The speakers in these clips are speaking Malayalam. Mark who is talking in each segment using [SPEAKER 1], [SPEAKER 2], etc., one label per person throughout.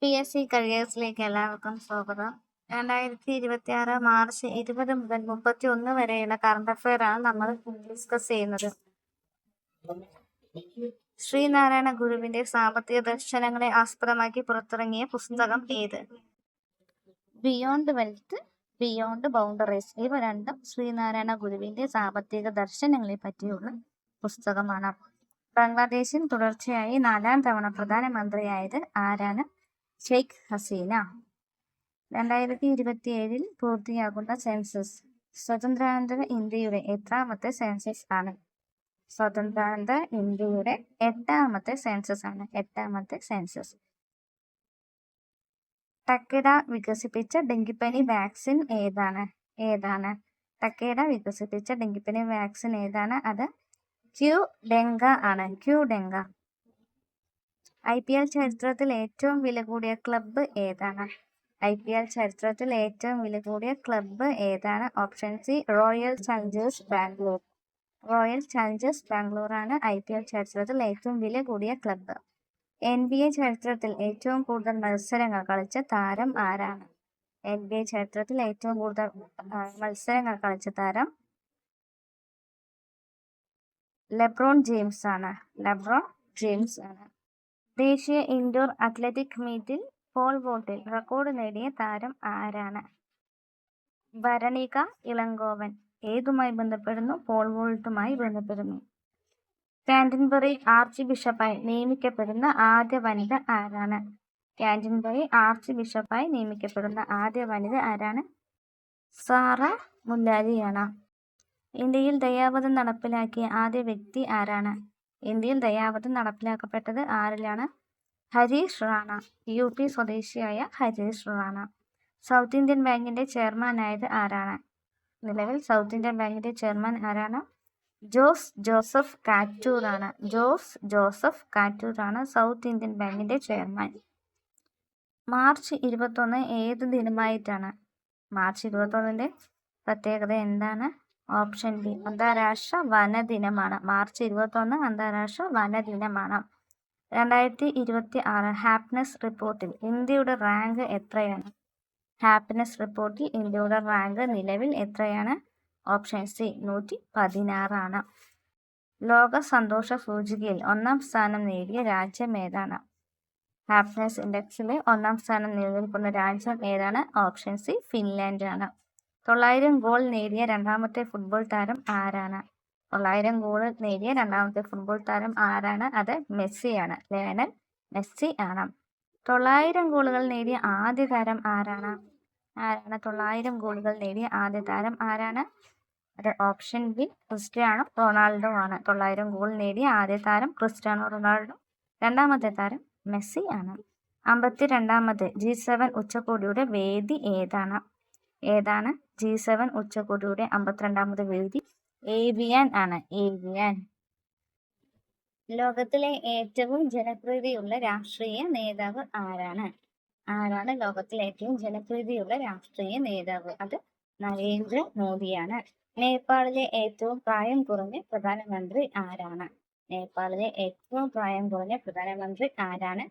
[SPEAKER 1] PSC കരിയേഴ്സിലേക്ക് എല്ലാവർക്കും സ്വാഗതം. 2026 മാർച്ച് 20 മുതൽ 31 വരെയുള്ള കറണ്ട് അഫയർ ആണ് നമ്മൾ ഡിസ്കസ് ചെയ്യുന്നത്. ശ്രീനാരായണ ഗുരുവിന്റെ സാമ്പത്തിക ദർശനങ്ങളെ ആസ്പദമാക്കി പുറത്തിറങ്ങിയ പുസ്തകം ഏത്? Beyond wealth, beyond boundaries. ഇവ രണ്ടും ശ്രീനാരായണ ഗുരുവിന്റെ സാമ്പത്തിക ദർശനങ്ങളെ പറ്റിയുള്ള പുസ്തകമാണ്. ബംഗ്ലാദേശിൽ തുടർച്ചയായി 4-ാം തവണ പ്രധാനമന്ത്രിയായത് ആരാണ്? ഷെയ്ഖ് ഹസീന. 2027 പൂർത്തിയാകുന്ന സെൻസസ് സ്വതന്ത്രാനന്തര ഇന്ത്യയുടെ എത്രാമത്തെ സെൻസസ് ആണ്? സ്വതന്ത്രാനന്തര ഇന്ത്യയുടെ 8ാമത്തെ സെൻസസ് ആണ്. 8ാമത്തെ സെൻസസ്. ടക്കേഡ വികസിപ്പിച്ച ഡെങ്കിപ്പനി വാക്സിൻ ഏതാണ്? ടക്കേഡ വികസിപ്പിച്ച ഡെങ്കിപ്പനി വാക്സിൻ ഏതാണ്? അത് ക്യൂഡെങ്ക ആണ്. ക്യൂഡെങ്ക. IPL ചരിത്രത്തിൽ ഏറ്റവും വില കൂടിയ ക്ലബ്ബ് ഏതാണ്? IPL ചരിത്രത്തിൽ ഏറ്റവും വില കൂടിയ ക്ലബ്ബ് ഏതാണ്? Option C royal Challengers Bangalore. Royal Challengers Bangalore ആണ് IPL ചരിത്രത്തിൽ ഏറ്റവും വില കൂടിയ ക്ലബ്ബ്. NBA ചരിത്രത്തിൽ ഏറ്റവും കൂടുതൽ മത്സരങ്ങൾ കളിച്ച താരം ആരാണ്? NBA ചരിത്രത്തിൽ ഏറ്റവും കൂടുതൽ മത്സരങ്ങൾ കളിച്ച താരം ലെബ്രോൺ ജെയിംസ് ആണ്. ലെബ്രോൺ ജെയിംസ് ആണ്. ദേശീയ ഇൻഡോർ അത്ലറ്റിക് മീറ്റിൽ പോൾ വോൾട്ടിൽ റെക്കോർഡ് നേടിയ താരം ആരാണ്? ഭരണിക ഇളങ്കോവൻ. ഏതുമായി ബന്ധപ്പെടുന്നു? പോൾ വോൾട്ടുമായി ബന്ധപ്പെടുന്നു. കാൻറ്റർബറി ആർച്ച് ബിഷപ്പായി നിയമിക്കപ്പെടുന്ന ആദ്യ വനിത ആരാണ്? കാൻറ്റർബറി ആർച്ച് ബിഷപ്പായി നിയമിക്കപ്പെടുന്ന ആദ്യ വനിത ആരാണ്? സാറ മുല്ലാരിയാണ്. ഇന്ത്യയിൽ ദയാവധം നടപ്പിലാക്കിയ ആദ്യ വ്യക്തി ആരാണ്? ഇന്ത്യയിൽ ദയാവധം നടപ്പിലാക്കപ്പെട്ടത് ആരിലാണ്? ഹരീഷ് റാണ. UP സ്വദേശിയായ ഹരീഷ് റാണ. സൗത്ത് ഇന്ത്യൻ ബാങ്കിന്റെ ചെയർമാനായത് ആരാണ്? നിലവിൽ സൗത്ത് ഇന്ത്യൻ ബാങ്കിന്റെ ചെയർമാൻ ആരാണ്? ജോസ് ജോസഫ് കാറ്റൂർ ആണ്. ജോസ് ജോസഫ് കാറ്റൂർ ആണ് സൗത്ത് ഇന്ത്യൻ ബാങ്കിന്റെ ചെയർമാൻ. മാർച്ച് 21 ഏത് ദിനമായിട്ടാണ്? മാർച്ച് 21ന്റെ പ്രത്യേകത എന്താണ്? ഓപ്ഷൻ ബി അന്താരാഷ്ട്ര വനദിനമാണ്. മാർച്ച് 21 അന്താരാഷ്ട്ര വനദിനമാണ്. 2026 ഹാപ്പിനെസ് റിപ്പോർട്ടിൽ ഇന്ത്യയുടെ റാങ്ക് എത്രയാണ്? ഹാപ്പിനെസ് റിപ്പോർട്ടിൽ ഇന്ത്യയുടെ റാങ്ക് നിലവിൽ എത്രയാണ്? ഓപ്ഷൻ സി 116 ആണ്. ലോക സന്തോഷ സൂചികയിൽ 1-ാം സ്ഥാനം നേടിയ രാജ്യം ഏതാണ്? ഹാപ്പിനെസ് ഇൻഡെക്സിലെ 1-ാം സ്ഥാനം നിലനിൽക്കുന്ന രാജ്യം ഏതാണ്? ഓപ്ഷൻ സി ഫിൻലാൻഡ് ആണ്. 900 ഗോൾ നേടിയ രണ്ടാമത്തെ ഫുട്ബോൾ താരം ആരാണ്? 900 ഗോൾ നേടിയ രണ്ടാമത്തെ ഫുട്ബോൾ താരം ആരാണ്? അത് മെസ്സിയാണ്. ലയണൽ മെസ്സി ആണ്. 900 ഗോളുകൾ നേടിയ ആദ്യ താരം ആരാണ്? 900 ഗോളുകൾ നേടിയ ആദ്യ താരം ആരാണ്? അത് ഓപ്ഷൻ ബി ക്രിസ്ത്യാനോ റൊണാൾഡോ ആണ്. 900 ഗോൾ നേടിയ ആദ്യ താരം ക്രിസ്ത്യാനോ റൊണാൾഡോ. രണ്ടാമത്തെ താരം മെസ്സി ആണ്. 52ാമത് G7 ഉച്ചകോടിയുടെ വേദി ഏതാണ്? G7 ഉച്ചകോടിയുടെ 52ാമത് വേദി ഏവിയാൻ ആണ്. ഏവിയാൻ. ലോകത്തിലെ ഏറ്റവും ജനപ്രീതിയുള്ള രാഷ്ട്രീയ നേതാവ് ആരാണ്? ലോകത്തിലെ ഏറ്റവും ജനപ്രീതിയുള്ള രാഷ്ട്രീയ നേതാവ്? അത് നരേന്ദ്ര മോദിയാണ്. നേപ്പാളിലെ ഏറ്റവും പ്രായം കുറഞ്ഞ പ്രധാനമന്ത്രി ആരാണ്? നേപ്പാളിലെ ഏറ്റവും പ്രായം കുറഞ്ഞ പ്രധാനമന്ത്രി ആരാണ്?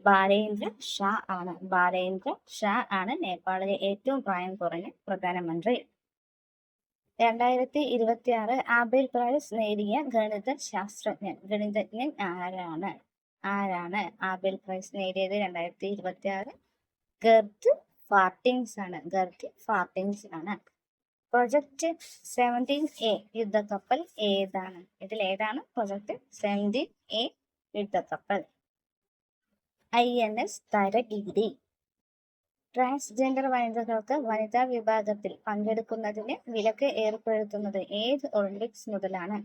[SPEAKER 1] ബാലേന്ദ്ര ഷാ ആണ്. ബാലേന്ദ്ര ഷാ ആണ് നേപ്പാളിലെ ഏറ്റവും പ്രായം കുറഞ്ഞ പ്രധാനമന്ത്രി. 2026 ആബേൽ പ്രൈസ് നേടിയ ഗണിതജ്ഞൻ ആരാണ്? ആബേൽ പ്രൈസ് നേടിയത് 2026 ഗെർട്ട് ഫാർട്ടിങ്സ് ആണ്. ഗെർട്ട് ഫാർട്ടിങ്സ് ആണ്. പ്രൊജക്ട് 17A യുദ്ധക്കപ്പൽ ഏതാണ്? ഇതിലേതാണ് പ്രൊജക്ട് 17A യുദ്ധക്കപ്പൽ? INS തരഗിരി. ട്രാൻസ്ജെൻഡർ വനിതകൾക്ക് വനിതാ വിഭാഗത്തിൽ പങ്കെടുക്കുന്നതിന് വിലക്ക് ഏർപ്പെടുത്തുന്നത് ഏത് ഒളിമ്പിക്സ് മുതലാണ്?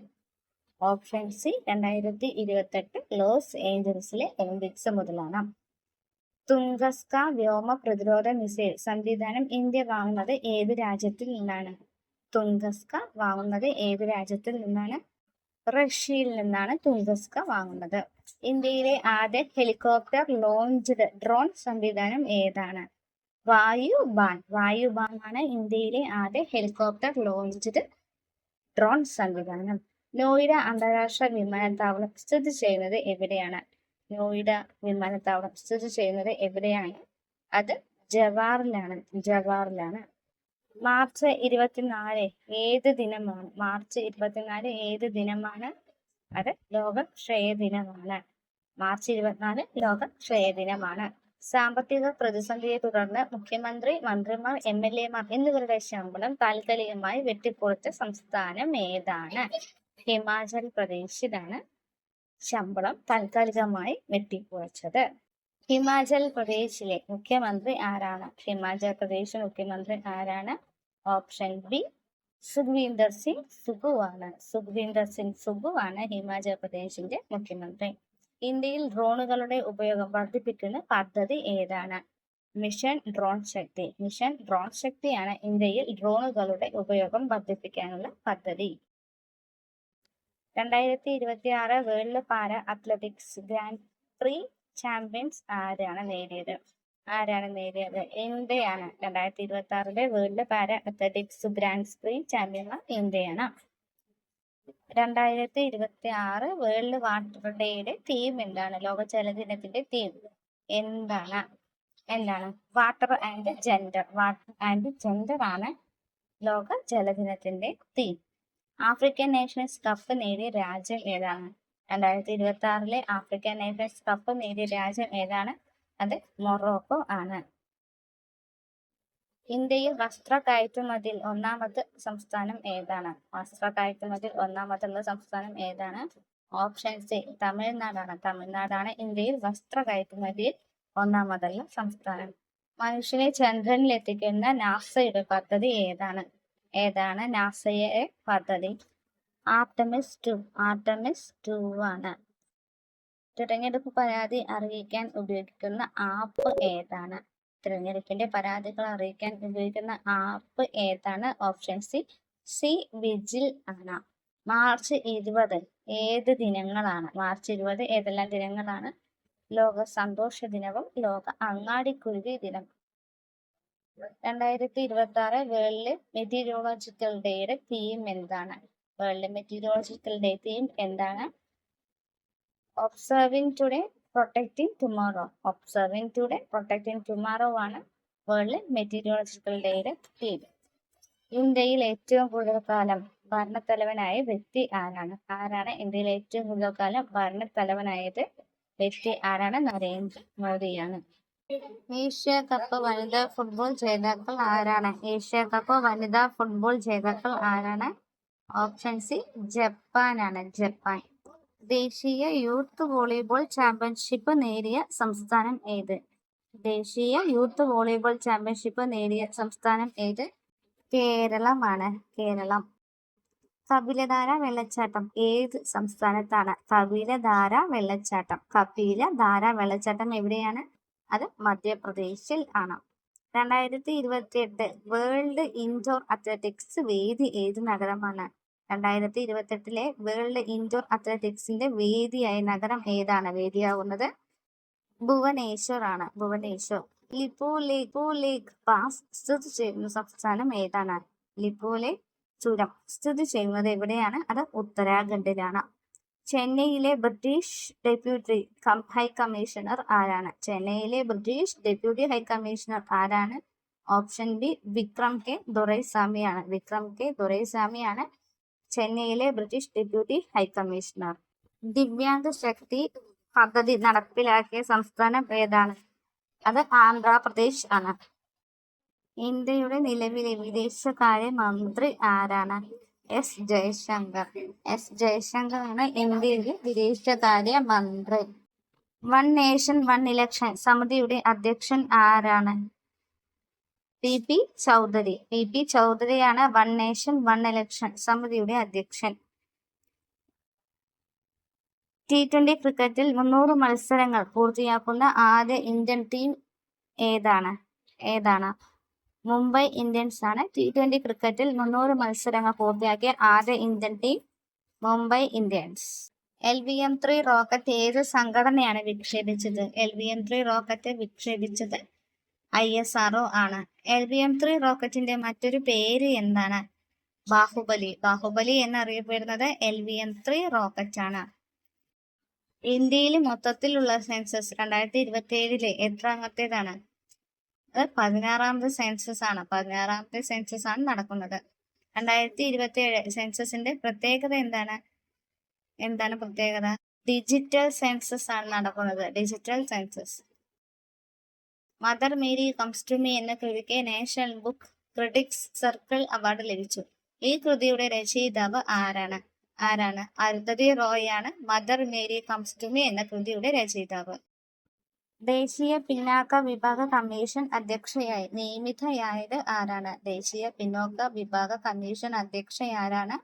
[SPEAKER 1] ഓപ്ഷൻ സി 2028 ലോസ് ഏഞ്ചൽസിലെ ഒളിമ്പിക്സ് മുതലാണ്. തുംഗസ്ക വ്യോമ പ്രതിരോധ മിസൈൽ സംവിധാനം ഇന്ത്യ വാങ്ങുന്നത് ഏത് രാജ്യത്തിൽ നിന്നാണ്? തുംഗസ്ക വാങ്ങുന്നത് ഏത് രാജ്യത്തിൽ നിന്നാണ്? റഷ്യയിൽ നിന്നാണ് തുംഗസ്ക വാങ്ങുന്നത്. ഇന്ത്യയിലെ ആദ്യ ഹെലികോപ്റ്റർ ലോഞ്ച്ഡ് ഡ്രോൺ സംവിധാനം ഏതാണ്? വായുബാൻ. വായുബാൻ ആണ് ഇന്ത്യയിലെ ആദ്യ ഹെലികോപ്റ്റർ ലോഞ്ച്ഡ് ഡ്രോൺ സംവിധാനം. നോയിഡ അന്താരാഷ്ട്ര വിമാനത്താവളം സ്ഥിതി ചെയ്യുന്നത് എവിടെയാണ്? നോയിഡ വിമാനത്താവളം സ്ഥിതി ചെയ്യുന്നത് എവിടെയാണ്? അത് ജവാറിലാണ്. മാർച്ച് 24 ഏത് ദിനമാണ്? മാർച്ച് 24 ഏത് ദിനമാണ്? അത് ലോക ക്ഷയ ദിനമാണ്. മാർച്ച് 24 ലോക ക്ഷയ ദിനമാണ്. സാമ്പത്തിക പ്രതിസന്ധിയെ തുടർന്ന് മുഖ്യമന്ത്രി, മന്ത്രിമാർ, MLA മാർ എന്നിവരുടെ ശമ്പളം താൽക്കാലികമായി വെട്ടിക്കുറച്ച സംസ്ഥാനം ഏതാണ്? ഹിമാചൽ പ്രദേശിലാണ് ശമ്പളം താൽക്കാലികമായി വെട്ടിക്കുറച്ചത്. ഹിമാചൽ പ്രദേശിലെ മുഖ്യമന്ത്രി ആരാണ്? ഹിമാചൽ പ്രദേശ് മുഖ്യമന്ത്രി ആരാണ്? ഓപ്ഷൻ ബി സുഖ്വീന്ദർ സിംഗ് സുഖു ആണ് ഹിമാചൽ പ്രദേശിന്റെ മുഖ്യമന്ത്രി. ഇന്ത്യയിൽ ഡ്രോണുകളുടെ ഉപയോഗം വർദ്ധിപ്പിക്കുന്ന പദ്ധതി ഏതാണ്? മിഷൻ ഡ്രോൺ ശക്തിയാണ് ഇന്ത്യയിൽ ഡ്രോണുകളുടെ ഉപയോഗം വർദ്ധിപ്പിക്കാനുള്ള പദ്ധതി. 2026 world para athletics grand prix champions ആരാണ് നേടിയത്? ഇന്ത്യയാണ്. 2026 world para athletics grand prix ചാമ്പ്യന്മാർ ഇന്ത്യയാണ്. 2026 വേൾഡ് വാട്ടർ ഡേയുടെ തീം എന്താണ്? ലോക ജലദിനത്തിന്റെ തീം എന്താണ്? വാട്ടർ ആൻഡ് ജെൻഡർ ആണ് ലോക ജലദിനത്തിന്റെ തീം. ആഫ്രിക്കൻ നേഷൻസ് കപ്പ് നേടിയ രാജ്യം ഏതാണ്? 2026 ആഫ്രിക്കൻ നേഷൻസ് കപ്പ് നേടിയ രാജ്യം ഏതാണ്? അത് മൊറോക്കോ ആണ്. ഇന്ത്യയിൽ വസ്ത്ര കയറ്റുമതിയിൽ ഒന്നാമത്തെ സംസ്ഥാനം ഏതാണ്? സംസ്ഥാനം ഏതാണ്? ഓപ്ഷൻ സി തമിഴ്നാടാണ്. ഇന്ത്യയിൽ വസ്ത്ര കയറ്റുമതിയിൽ ഒന്നാമതുള്ള സംസ്ഥാനം. മനുഷ്യനെ ചന്ദ്രനിൽ എത്തിക്കുന്ന നാസയുടെ പദ്ധതി ഏതാണ്? നാസയുടെ പദ്ധതി ആർടെമിസ് 2 ആണ്. തിരഞ്ഞെടുപ്പ് പരാതി അറിയിക്കാൻ ഉപയോഗിക്കുന്ന ആപ്പ് ഏതാണ്? തിരഞ്ഞെടുപ്പിന്റെ പരാതികൾ അറിയിക്കാൻ ഉപയോഗിക്കുന്ന ആപ്പ് ഏതാണ്? ഓപ്ഷൻ സി വിജിൽ ആണ്. മാർച്ച് 20 ഏത് ദിനങ്ങളാണ്? ഏതെല്ലാം ദിനങ്ങളാണ്? ലോക സന്തോഷ ദിനവും ലോക അങ്ങാടിക്കുരുവി ദിനം. 2026 വേൾഡ് മെറ്റീരിയോളജിക്കൽ ഡേയുടെ തീം എന്താണ്? ഒബ്സർവിംഗ് ടുഡേ പ്രൊട്ടക്ടിങ് ടുമോറോ ആണ് വേൾഡ് മെറ്റീരിയോളജിക്കൽ ഡേയുടെ തീം. ഇന്ത്യയിൽ ഏറ്റവും കൂടുതൽ കാലം ഭരണത്തലവനായ വ്യക്തി ആരാണ്? ഇന്ത്യയിൽ ഏറ്റവും കൂടുതൽ കാലം ഭരണത്തലവനായത് വ്യക്തി ആരാണ്? നരേന്ദ്രമോദിയാണ്. ഏഷ്യ കപ്പ് വനിതാ ഫുട്ബോൾ ജേതാക്കൾ ആരാണ്? ഓപ്ഷൻ സി ജപ്പാനാണ്. ദേശീയ യൂത്ത് വോളിബോൾ ചാമ്പ്യൻഷിപ്പ് നേടിയ സംസ്ഥാനം ഏത്? കേരളമാണ്. കപിലധാര വെള്ളച്ചാട്ടം ഏത് സംസ്ഥാനത്താണ്? കപിലധാര വെള്ളച്ചാട്ടം എവിടെയാണ്? അത് മധ്യപ്രദേശിൽ ആണ്. 2028 വേൾഡ് ഇൻഡോർ അത്ലറ്റിക്സ് വേദി ഏത് നഗരമാണ്? 2028 വേൾഡ് ഇൻഡോർ അത്ലറ്റിക്സിന്റെ വേദിയായ ഏതാണ്? വേദിയാവുന്നത് ഭുവനേശ്വർ ആണ്. ലിപു ലേക്ക് പാസ് സ്ഥിതി ചെയ്യുന്ന സംസ്ഥാനം ഏതാണ്? ലിപു ലേക്ക് ചുരം സ്ഥിതി ചെയ്യുന്നത് എവിടെയാണ്? അത് ഉത്തരാഖണ്ഡിലാണ്. ചെന്നൈയിലെ ബ്രിട്ടീഷ് ഡെപ്യൂട്ടി ഹൈക്കമ്മീഷണർ ആരാണ്? ഓപ്ഷൻ ബി വിക്രം കെ ദൊരൈസ്വാമിയാണ് ചെന്നൈയിലെ ബ്രിട്ടീഷ് ഡെപ്യൂട്ടി ഹൈക്കമ്മീഷണർ. ദിവ്യാംഗ ശക്തി പദ്ധതി നടപ്പിലാക്കിയ സംസ്ഥാനം ഏതാണ്? അത് ആന്ധ്രാപ്രദേശ് ആണ്. ഇന്ത്യയുടെ നിലവിലെ വിദേശകാര്യ മന്ത്രി ആരാണ്? എസ് ജയശങ്കർ ആണ് ഇന്ത്യയിലെ വിദേശകാര്യ മന്ത്രി. വൺ നേഷൻ വൺ ഇലക്ഷൻ സമിതിയുടെ അധ്യക്ഷൻ ആരാണ്? PP ചൗധരിയാണ് വൺ നേഷൻ വൺ ഇലക്ഷൻ സമിതിയുടെ അധ്യക്ഷൻ. T20 ക്രിക്കറ്റിൽ 300 മത്സരങ്ങൾ പൂർത്തിയാക്കുന്ന ആദ്യ ഇന്ത്യൻ ടീം ഏതാണ്? മുംബൈ ഇന്ത്യൻസ് ആണ്. T20 ക്രിക്കറ്റിൽ 300 മത്സരങ്ങൾ പൂർത്തിയാക്കിയ ആദ്യ Indian team Mumbai Indians. LVM-3 rocket ഏത് സംഘടനയാണ് വിക്ഷേപിച്ചത്? LVM-3 റോക്കറ്റ് വിക്ഷേപിച്ചത് ISRO ആണ്. LVM-3 റോക്കറ്റിന്റെ മറ്റൊരു പേര് എന്താണ്? ബാഹുബലി എന്നറിയപ്പെടുന്നത് LVM-3 റോക്കറ്റ് ആണ്. ഇന്ത്യയിൽ മൊത്തത്തിലുള്ള സെൻസസ് 2027 എത്രാമത്തേതാണ്? അത് 16ാമത്തെ സെൻസസ് ആണ്. 16ാമത്തെ സെൻസസ് ആണ് നടക്കുന്നത്. 2027 സെൻസസിന്റെ പ്രത്യേകത എന്താണ്? പ്രത്യേകത? ഡിജിറ്റൽ സെൻസസ് ആണ് നടക്കുന്നത്. Digital census. Mother Mary comes to me എന്ന കൃതിക്ക് national book critics circle award ലഭിച്ചു. ഈ കൃതിയുടെ രചയിതാവ് ആരാണ്? അരുന്ധതി റോയ് ആണ് mother Mary comes to me എന്ന കൃതിയുടെ രചയിതാവ്. ദേശീയ പിന്നാക്ക വിഭാഗ കമ്മീഷൻ അധ്യക്ഷയായി നിയമിതയായത് ആരാണ്? ദേശീയ പിന്നോക്ക വിഭാഗ കമ്മീഷൻ അധ്യക്ഷയാരാണ്?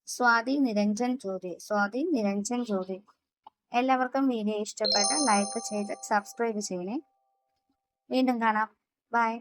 [SPEAKER 1] സ്വാതി നിരഞ്ജൻ ജ്യോതി. എല്ലാവർക്കും വീഡിയോ ഇഷ്ടപ്പെട്ട ലൈക്ക് ചെയ്ത് സബ്സ്ക്രൈബ് ചെയ്യണേ. വീണ്ടും കാണാം. ബൈ.